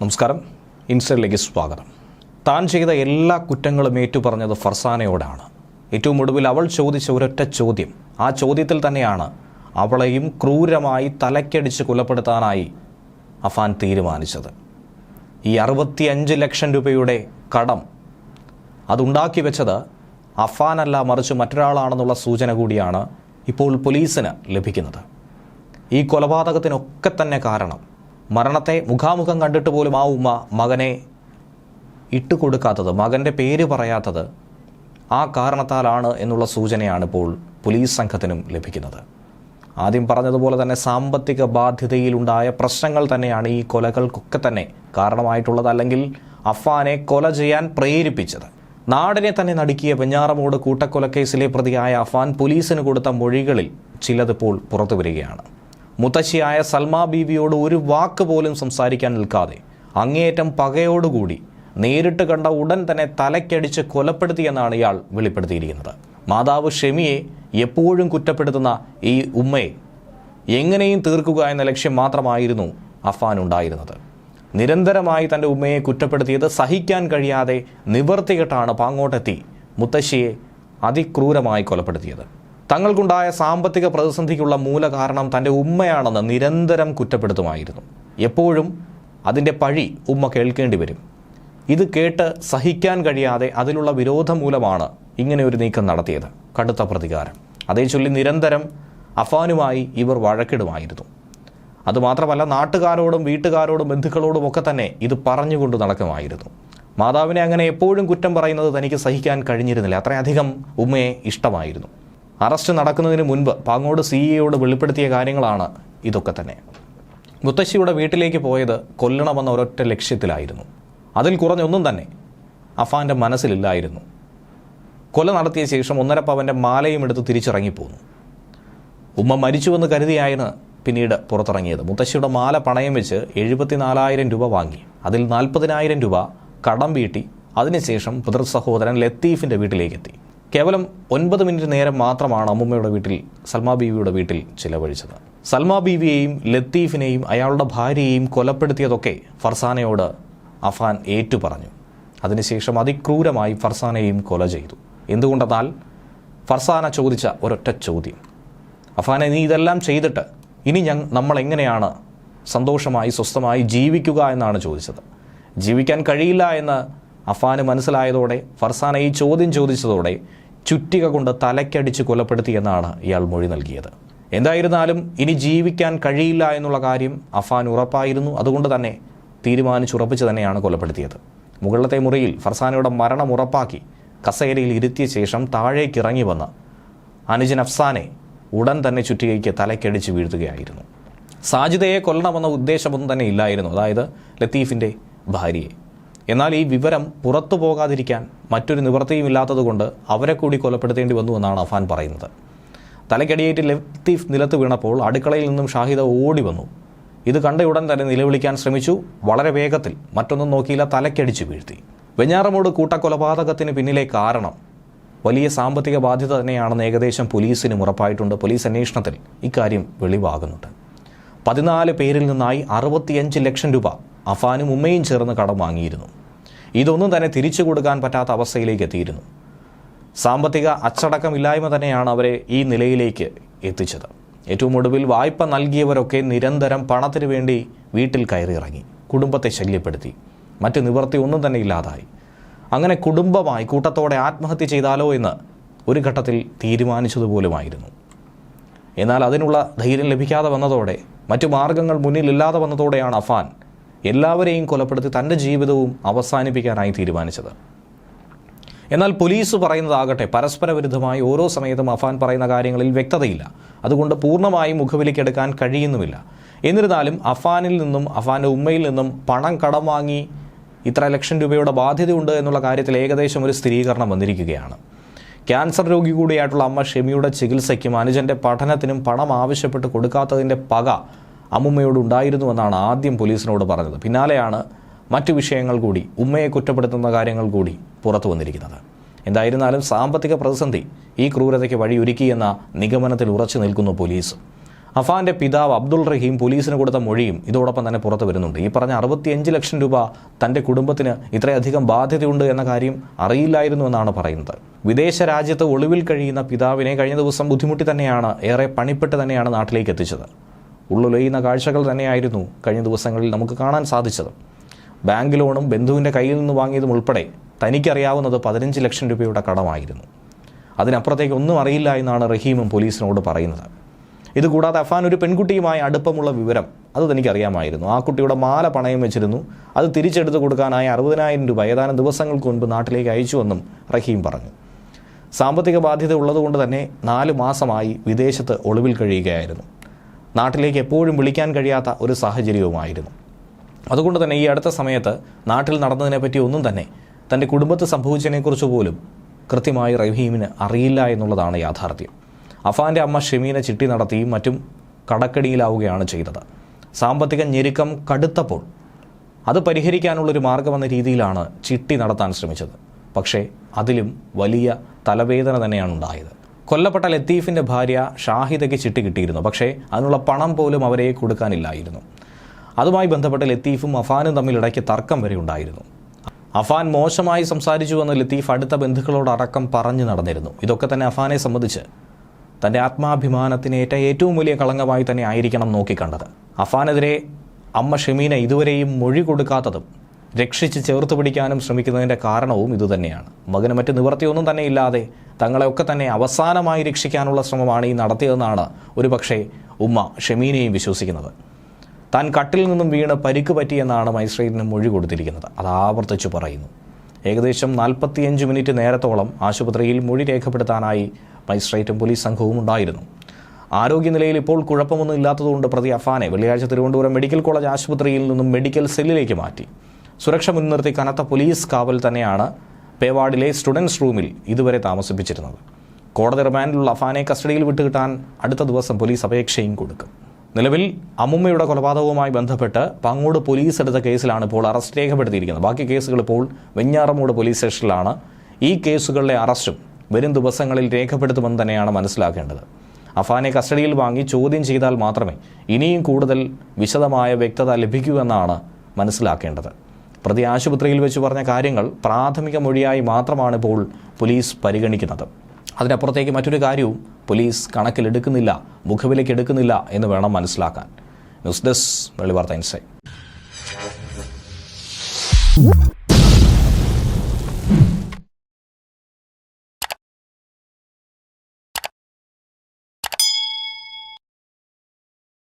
നമസ്കാരം, ഇൻസൈഡിലേക്ക് സ്വാഗതം. താൻ ചെയ്ത എല്ലാ കുറ്റങ്ങളും ഏറ്റുപറഞ്ഞത് ഫർസാനയോടാണ്. ഏറ്റവും ഒടുവിൽ അവൾ ചോദിച്ച ഒരൊറ്റ ചോദ്യം, ആ ചോദ്യത്തിൽ തന്നെയാണ് അവളെയും ക്രൂരമായി തലയ്ക്കടിച്ച് കൊലപ്പെടുത്താനായി അഫാൻ തീരുമാനിച്ചത്. ഈ 65 ലക്ഷം രൂപയുടെ കടം അതുണ്ടാക്കി വെച്ചത് അഫാനല്ല, മറിച്ച് മറ്റൊരാളാണെന്നുള്ള സൂചന കൂടിയാണ് ഇപ്പോൾ പോലീസിന് ലഭിക്കുന്നത്. ഈ കൊലപാതകത്തിനൊക്കെ തന്നെ കാരണം മരണത്തെ മുഖാമുഖം കണ്ടിട്ട് പോലും ആ ഉമ്മ മകനെ ഇട്ടുകൊടുക്കാത്തത്, മകൻ്റെ പേര് പറയാത്തത് ആ കാരണത്താലാണ് എന്നുള്ള സൂചനയാണ് ഇപ്പോൾ പോലീസ് സംഘത്തിനും ലഭിക്കുന്നത്. ആദ്യം പറഞ്ഞതുപോലെ തന്നെ സാമ്പത്തിക ബാധ്യതയിലുണ്ടായ പ്രശ്നങ്ങൾ തന്നെയാണ് ഈ കൊലകൾക്കൊക്കെ തന്നെ കാരണമായിട്ടുള്ളത്, അല്ലെങ്കിൽ അഫാനെ കൊല ചെയ്യാൻ പ്രേരിപ്പിച്ചത്. നാടിനെ തന്നെ നടുക്കിയ വെഞ്ഞാറമൂട് കൂട്ടക്കൊലക്കേസിലെ പ്രതിയായ അഫാൻ പോലീസിന് കൊടുത്ത മൊഴികളിൽ ചിലതിപ്പോൾ പുറത്തു വരികയാണ്. മുത്തശ്ശിയായ സൽമാ ബീവിയോട് ഒരു വാക്ക് പോലും സംസാരിക്കാൻ നിൽക്കാതെ അങ്ങേയറ്റം പകയോടുകൂടി നേരിട്ട് കണ്ട ഉടൻ തന്നെ തലയ്ക്കടിച്ച് കൊലപ്പെടുത്തിയെന്നാണ് ഇയാൾ വെളിപ്പെടുത്തിയിരിക്കുന്നത്. മാതാവ് ഷെമിയെ എപ്പോഴും കുറ്റപ്പെടുത്തുന്ന ഈ ഉമ്മയെ എങ്ങനെയും തീർക്കുക എന്ന ലക്ഷ്യം മാത്രമായിരുന്നു അഫാൻ ഉണ്ടായിരുന്നത്. നിരന്തരമായി തൻ്റെ ഉമ്മയെ കുറ്റപ്പെടുത്തിയത് സഹിക്കാൻ കഴിയാതെ നിവർത്തികെട്ടാണ് പാങ്ങോട്ടെത്തി മുത്തശ്ശിയെ അതിക്രൂരമായി കൊലപ്പെടുത്തിയത്. തങ്ങൾക്കുണ്ടായ സാമ്പത്തിക പ്രതിസന്ധിക്കുള്ള മൂലകാരണം തൻ്റെ ഉമ്മയാണെന്ന് നിരന്തരം കുറ്റപ്പെടുത്തുമായിരുന്നു. എപ്പോഴും അതിൻ്റെ പഴി ഉമ്മ കേൾക്കേണ്ടി വരും. ഇത് കേട്ട് സഹിക്കാൻ കഴിയാതെ അതിലുള്ള വിരോധം മൂലമാണ് ഇങ്ങനെ ഒരു നീക്കം നടത്തിയത്, കടുത്ത പ്രതികാരം. അതേ ചൊല്ലി നിരന്തരം അഫാനുമായി ഇവർ വഴക്കിടുമായിരുന്നു. അതുമാത്രമല്ല, നാട്ടുകാരോടും വീട്ടുകാരോടും ബന്ധുക്കളോടും ഒക്കെ തന്നെ ഇത് പറഞ്ഞുകൊണ്ട് നടക്കുമായിരുന്നു. മാതാവിനെ അങ്ങനെ എപ്പോഴും കുറ്റം പറയുന്നത് തനിക്ക് സഹിക്കാൻ കഴിഞ്ഞിരുന്നില്ല. അത്രയധികം ഉമ്മയെ ഇഷ്ടമായിരുന്നു. അറസ്റ്റ് നടക്കുന്നതിന് മുൻപ് പാങ്ങോട് സിഇയോട് വെളിപ്പെടുത്തിയ കാര്യങ്ങളാണ് ഇതൊക്കെ തന്നെ. മുത്തശ്ശിയുടെ വീട്ടിലേക്ക് പോയത് കൊല്ലണമെന്ന ഒരൊറ്റ ലക്ഷ്യത്തിലായിരുന്നു. അതിൽ കുറഞ്ഞൊന്നും തന്നെ അഫാൻ്റെ മനസ്സിലില്ലായിരുന്നു. കൊല നടത്തിയ ശേഷം 1.5 പവൻ്റെ മാലയും എടുത്ത് തിരിച്ചിറങ്ങിപ്പോന്നു. ഉമ്മ മരിച്ചുവെന്ന് കരുതിയായിരുന്നു പിന്നീട് പുറത്തിറങ്ങിയത്. മുത്തശ്ശിയുടെ മാല പണയം വെച്ച് 74,000 രൂപ വാങ്ങി. അതിൽ 40,000 രൂപ കടം വീട്ടി അതിനുശേഷം പിതൃ സഹോദരൻ ലത്തീഫിൻ്റെ വീട്ടിലേക്കെത്തി. കേവലം 9 മിനിറ്റ് നേരം മാത്രമാണ് അമ്മുമ്മയുടെ വീട്ടിൽ, സൽമാ ബീവിയുടെ വീട്ടിൽ ചിലവഴിച്ചത്. സൽമാ ബീവിയെയും ലത്തീഫിനെയും അയാളുടെ ഭാര്യയെയും കൊലപ്പെടുത്തിയതൊക്കെ ഫർസാനയോട് അഫാൻ ഏറ്റുപറഞ്ഞു. അതിനുശേഷം അതിക്രൂരമായി ഫർസാനയെയും കൊല ചെയ്തു. എന്തുകൊണ്ടെന്നാൽ ഫർസാന ചോദിച്ച ഒരൊറ്റ ചോദ്യം, അഫാനെ, നീ ഇതെല്ലാം ചെയ്തിട്ട് ഇനി നമ്മൾ എങ്ങനെയാണ് സന്തോഷമായി സ്വസ്ഥമായി ജീവിക്കുക എന്നാണ് ചോദിച്ചത്. ജീവിക്കാൻ കഴിയില്ല എന്ന് അഫാന് മനസ്സിലായതോടെ ഫർസാന ഈ ചോദ്യം ചോദിച്ചതോടെ ചുറ്റിക കൊണ്ട് തലയ്ക്കടിച്ച് കൊലപ്പെടുത്തിയെന്നാണ് ഇയാൾ മൊഴി നൽകിയത്. എന്തായിരുന്നാലും ഇനി ജീവിക്കാൻ കഴിയില്ല എന്നുള്ള കാര്യം അഫാൻ ഉറപ്പായിരുന്നു. അതുകൊണ്ട് തന്നെ തീരുമാനിച്ചുറപ്പിച്ച് തന്നെയാണ് കൊലപ്പെടുത്തിയത്. മുകളിലത്തെ മുറിയിൽ ഫർസാനയുടെ മരണം ഉറപ്പാക്കി കസേരയിൽ ഇരുത്തിയ ശേഷം താഴേക്കിറങ്ങി വന്ന് അനുജൻ അഫ്സാനെ ഉടൻ തന്നെ ചുറ്റികയ്ക്ക് തലയ്ക്കടിച്ച് വീഴ്ത്തുകയായിരുന്നു. സാജിദയെ കൊല്ലണമെന്ന ഉദ്ദേശമൊന്നും തന്നെ ഇല്ലായിരുന്നു, അതായത് ലത്തീഫിൻ്റെ ഭാര്യയെ. എന്നാൽ ഈ വിവരം പുറത്തു പോകാതിരിക്കാൻ മറ്റൊരു നിവൃത്തിയും ഇല്ലാത്തതുകൊണ്ട് അവരെ കൂടി കൊലപ്പെടുത്തേണ്ടി വന്നു എന്നാണ് അഫാൻ പറയുന്നത്. തലയ്ക്കടിയേറ്റ് ലത്തീഫ് നിലത്ത് വീണപ്പോൾ അടുക്കളയിൽ നിന്നും ഷാഹിദ ഓടി വന്നു. ഇത് കണ്ടയുടൻ തന്നെ നിലവിളിക്കാൻ ശ്രമിച്ചു. വളരെ വേഗത്തിൽ മറ്റൊന്നും നോക്കിയില്ല, തലയ്ക്കടിച്ച് വീഴ്ത്തി. വെഞ്ഞാറമൂട് കൂട്ടക്കൊലപാതകത്തിന് പിന്നിലെ കാരണം വലിയ സാമ്പത്തിക ബാധ്യത തന്നെയാണെന്ന് ഏകദേശം പോലീസിനും ഉറപ്പായിട്ടുണ്ട്. പോലീസ് അന്വേഷണത്തിൽ ഇക്കാര്യം വെളിവാകുന്നുണ്ട്. 14 പേരിൽ നിന്നായി 65 ലക്ഷം രൂപ അഫാനും ഉമ്മയും ചേർന്ന് കടം വാങ്ങിയിരുന്നു. ഇതൊന്നും തന്നെ തിരിച്ചു കൊടുക്കാൻ പറ്റാത്ത അവസ്ഥയിലേക്ക് എത്തിയിരുന്നു. സാമ്പത്തിക അച്ചടക്കമില്ലായ്മ തന്നെയാണ് അവരെ ഈ നിലയിലേക്ക് എത്തിച്ചത്. ഏറ്റവും ഒടുവിൽ വായ്പ നൽകിയവരൊക്കെ നിരന്തരം പണത്തിന് വേണ്ടി വീട്ടിൽ കയറിയിറങ്ങി, കുടുംബത്തെ ശല്യപ്പെടുത്തി. മറ്റ് നിവൃത്തി ഒന്നും തന്നെ ഇല്ലാതായി. അങ്ങനെ കുടുംബമായി കൂട്ടത്തോടെ ആത്മഹത്യ ചെയ്താലോ എന്ന് ഒരു ഘട്ടത്തിൽ തീരുമാനിച്ചതുപോലുമായിരുന്നു. എന്നാൽ അതിനുള്ള ധൈര്യം ലഭിക്കാതെ വന്നതോടെ, മറ്റു മാർഗങ്ങൾ മുന്നിലില്ലാതെ വന്നതോടെയാണ് അഫാൻ എല്ലാവരെയും കൊലപ്പെടുത്തി തൻ്റെ ജീവിതവും അവസാനിപ്പിക്കാനായി തീരുമാനിച്ചത്. എന്നാൽ പോലീസ് പറയുന്നതാകട്ടെ പരസ്പര വിരുദ്ധമായി. ഓരോ സമയത്തും അഫാൻ പറയുന്ന കാര്യങ്ങളിൽ വ്യക്തതയില്ല. അതുകൊണ്ട് പൂർണ്ണമായും മുഖവിലക്കെടുക്കാൻ കഴിയുന്നുമില്ല. എന്നിരുന്നാലും അഫാനിൽ നിന്നും അഫാൻ്റെ ഉമ്മയിൽ നിന്നും പണം കടം വാങ്ങി ഇത്ര ലക്ഷം രൂപയുടെ ബാധ്യതയുണ്ട് എന്നുള്ള കാര്യത്തിൽ ഏകദേശം ഒരു സ്ഥിരീകരണം വന്നിരിക്കുകയാണ്. ക്യാൻസർ രോഗി കൂടിയായിട്ടുള്ള അമ്മ ഷെമിയുടെ ചികിത്സയ്ക്കും അനുജൻ്റെ പഠനത്തിനും പണം ആവശ്യപ്പെട്ട് കൊടുക്കാത്തതിൻ്റെ പക അമ്മുമ്മയോട് ഉണ്ടായിരുന്നുവെന്നാണ് ആദ്യം പോലീസിനോട് പറഞ്ഞത്. പിന്നാലെയാണ് മറ്റു വിഷയങ്ങൾ കൂടി, ഉമ്മയെ കുറ്റപ്പെടുത്തുന്ന കാര്യങ്ങൾ കൂടി പുറത്തു വന്നിരിക്കുന്നത്. എന്തായിരുന്നാലും സാമ്പത്തിക പ്രതിസന്ധി ഈ ക്രൂരതയ്ക്ക് വഴിയൊരുക്കിയെന്ന നിഗമനത്തിൽ ഉറച്ചു നിൽക്കുന്നു പോലീസ്. അഫാന്റെ പിതാവ് അബ്ദുൾ റഹീം പോലീസിന് കൊടുത്ത മൊഴിയും ഇതോടൊപ്പം തന്നെ പുറത്തു വരുന്നുണ്ട്. ഈ പറഞ്ഞ 65 ലക്ഷം രൂപ തൻ്റെ കുടുംബത്തിന് ഇത്രയധികം ബാധ്യതയുണ്ട് എന്ന കാര്യം അറിയില്ലായിരുന്നു എന്നാണ് പറയുന്നത്. വിദേശ രാജ്യത്ത് ഒളിവിൽ കഴിയുന്ന പിതാവിനെ കഴിഞ്ഞ ദിവസം ബുദ്ധിമുട്ടി തന്നെയാണ്, ഏറെ പണിപ്പെട്ട് തന്നെയാണ് നാട്ടിലേക്ക് എത്തിച്ചത്. ഉള്ളുലയുന്ന കാഴ്ചകൾ തന്നെയായിരുന്നു കഴിഞ്ഞ ദിവസങ്ങളിൽ നമുക്ക് കാണാൻ സാധിച്ചത്. ബാങ്ക് ലോണും ബന്ധുവിൻ്റെ കയ്യിൽ നിന്ന് വാങ്ങിയതും ഉൾപ്പെടെ തനിക്കറിയാവുന്നത് 15 ലക്ഷം രൂപയുടെ കടമായിരുന്നു. അതിനപ്പുറത്തേക്ക് ഒന്നും അറിയില്ല എന്നാണ് റഹീമും പോലീസിനോട് പറയുന്നത്. ഇതുകൂടാതെ അഫാൻ ഒരു പെൺകുട്ടിയുമായി അടുപ്പമുള്ള വിവരം അത് തനിക്കറിയാമായിരുന്നു. ആ കുട്ടിയുടെ മാല പണയം വെച്ചിരുന്നു. അത് തിരിച്ചെടുത്ത് കൊടുക്കാനായി 60,000 രൂപ ഏതാനും ദിവസങ്ങൾക്ക് മുൻപ് നാട്ടിലേക്ക് അയച്ചുവെന്നും റഹീം പറഞ്ഞു. സാമ്പത്തിക ബാധ്യത ഉള്ളതുകൊണ്ട് തന്നെ 4 മാസമായി വിദേശത്ത് ഒളിവിൽ കഴിയുകയായിരുന്നു. നാട്ടിലേക്ക് എപ്പോഴും വിളിക്കാൻ കഴിയാത്ത ഒരു സാഹചര്യവുമായിരുന്നു. അതുകൊണ്ട് തന്നെ ഈ അടുത്ത സമയത്ത് നാട്ടിൽ നടന്നതിനെപ്പറ്റി ഒന്നും തന്നെ തൻ്റെ കുടുംബത്ത് സംഭവിച്ചതിനെക്കുറിച്ച് പോലും കൃത്യമായി റഹീമിന് അറിയില്ല എന്നുള്ളതാണ് യാഥാർത്ഥ്യം. അഫാൻ്റെ അമ്മ ഷെമീന ചിട്ടി നടത്തിയും മറ്റും കടക്കടിയിലാവുകയാണ് ചെയ്തത്. സാമ്പത്തിക ഞെരുക്കം കടുത്തപ്പോൾ അത് പരിഹരിക്കാനുള്ളൊരു മാർഗമെന്ന രീതിയിലാണ് ചിട്ടി നടത്താൻ ശ്രമിച്ചത്. പക്ഷേ അതിലും വലിയ തലവേദന തന്നെയാണ് ഉണ്ടായത്. കൊല്ലപ്പെട്ട ലത്തീഫിൻ്റെ ഭാര്യ ഷാഹിദയ്ക്ക് ചിട്ടി കിട്ടിയിരുന്നു. പക്ഷേ അതിനുള്ള പണം പോലും അവരെ കൊടുക്കാനില്ലായിരുന്നു. അതുമായി ബന്ധപ്പെട്ട് ലത്തീഫും അഫാനും തമ്മിൽ ഇടയ്ക്ക് തർക്കം വരെ ഉണ്ടായിരുന്നു. അഫാൻ മോശമായി സംസാരിച്ചുവെന്ന് ലത്തീഫ് അടുത്ത ബന്ധുക്കളോടടക്കം പറഞ്ഞു നടന്നിരുന്നു. ഇതൊക്കെ തന്നെ അഫാനെ സംബന്ധിച്ച് തൻ്റെ ആത്മാഭിമാനത്തിനേറ്റ ഏറ്റവും വലിയ കളങ്കമായി തന്നെ ആയിരിക്കണം നോക്കിക്കണ്ടത്. അഫാനെതിരെ അമ്മ ഷെമീന ഇതുവരെയും മൊഴി കൊടുക്കാത്തതും രക്ഷിച്ച് ചേർത്ത് പിടിക്കാനും ശ്രമിക്കുന്നതിൻ്റെ കാരണവും ഇതുതന്നെയാണ്. മകന് മറ്റ് നിവൃത്തിയൊന്നും തന്നെ ഇല്ലാതെ തങ്ങളെയൊക്കെ തന്നെ അവസാനമായി രക്ഷിക്കാനുള്ള ശ്രമമാണ് ഈ നടത്തിയതെന്നാണ് ഒരു പക്ഷേ ഉമ്മ ഷെമീനയും വിശ്വസിക്കുന്നത്. താൻ കട്ടിൽ നിന്നും വീണ് പരിക്ക് പറ്റിയെന്നാണ് മജിസ്ട്രേറ്റിന് മൊഴി കൊടുത്തിരിക്കുന്നത്. അത് ആവർത്തിച്ചു പറയുന്നു. ഏകദേശം 45 മിനിറ്റ് നേരത്തോളം ആശുപത്രിയിൽ മൊഴി രേഖപ്പെടുത്താനായി മജിസ്ട്രേറ്റും പോലീസ് സംഘവും ഉണ്ടായിരുന്നു. ആരോഗ്യനിലയിൽ ഇപ്പോൾ കുഴപ്പമൊന്നും ഇല്ലാത്തതുകൊണ്ട് പ്രതി അഫാനെ വെള്ളിയാഴ്ച തിരുവനന്തപുരം മെഡിക്കൽ കോളേജ് ആശുപത്രിയിൽ നിന്നും മെഡിക്കൽ സെല്ലിലേക്ക് മാറ്റി. സുരക്ഷ മുൻനിർത്തി കനത്ത പോലീസ് കാവൽ തന്നെയാണ് പേവാർഡിലെ സ്റ്റുഡൻസ് റൂമിൽ ഇതുവരെ താമസിപ്പിച്ചിരുന്നത്. കോടതി റിമാൻഡിലുള്ള അഫാനെ കസ്റ്റഡിയിൽ വിട്ടുകിട്ടാൻ അടുത്ത ദിവസം പോലീസ് അപേക്ഷയും കൊടുക്കും. നിലവിൽ അമ്മുമ്മയുടെ കൊലപാതകവുമായി ബന്ധപ്പെട്ട് പാങ്ങോട് പോലീസ് എടുത്ത കേസിലാണ് ഇപ്പോൾ അറസ്റ്റ് രേഖപ്പെടുത്തിയിരിക്കുന്നത്. ബാക്കി കേസുകൾ ഇപ്പോൾ വെഞ്ഞാറമൂട് പോലീസ് സ്റ്റേഷനിലാണ്. ഈ കേസുകളിലെ അറസ്റ്റും വരും ദിവസങ്ങളിൽ രേഖപ്പെടുത്തുമെന്ന് തന്നെയാണ് മനസ്സിലാക്കേണ്ടത്. അഫാനെ കസ്റ്റഡിയിൽ വാങ്ങി ചോദ്യം ചെയ്താൽ മാത്രമേ ഇനിയും കൂടുതൽ വിശദമായ വ്യക്തത ലഭിക്കൂ എന്നാണ് മനസ്സിലാക്കേണ്ടത്. പ്രതി ആശുപത്രിയിൽ വെച്ച് പറഞ്ഞ കാര്യങ്ങൾ പ്രാഥമിക മൊഴിയായി മാത്രമാണ് ഇപ്പോൾ പോലീസ് പരിഗണിക്കുന്നത്. അതിനപ്പുറത്തേക്ക് മറ്റൊരു കാര്യവും പോലീസ് കണക്കിലെടുക്കുന്നില്ല, മുഖവിലേക്ക് എടുക്കുന്നില്ല എന്ന് വേണം മനസ്സിലാക്കാൻ. News desk Vellivartha insight.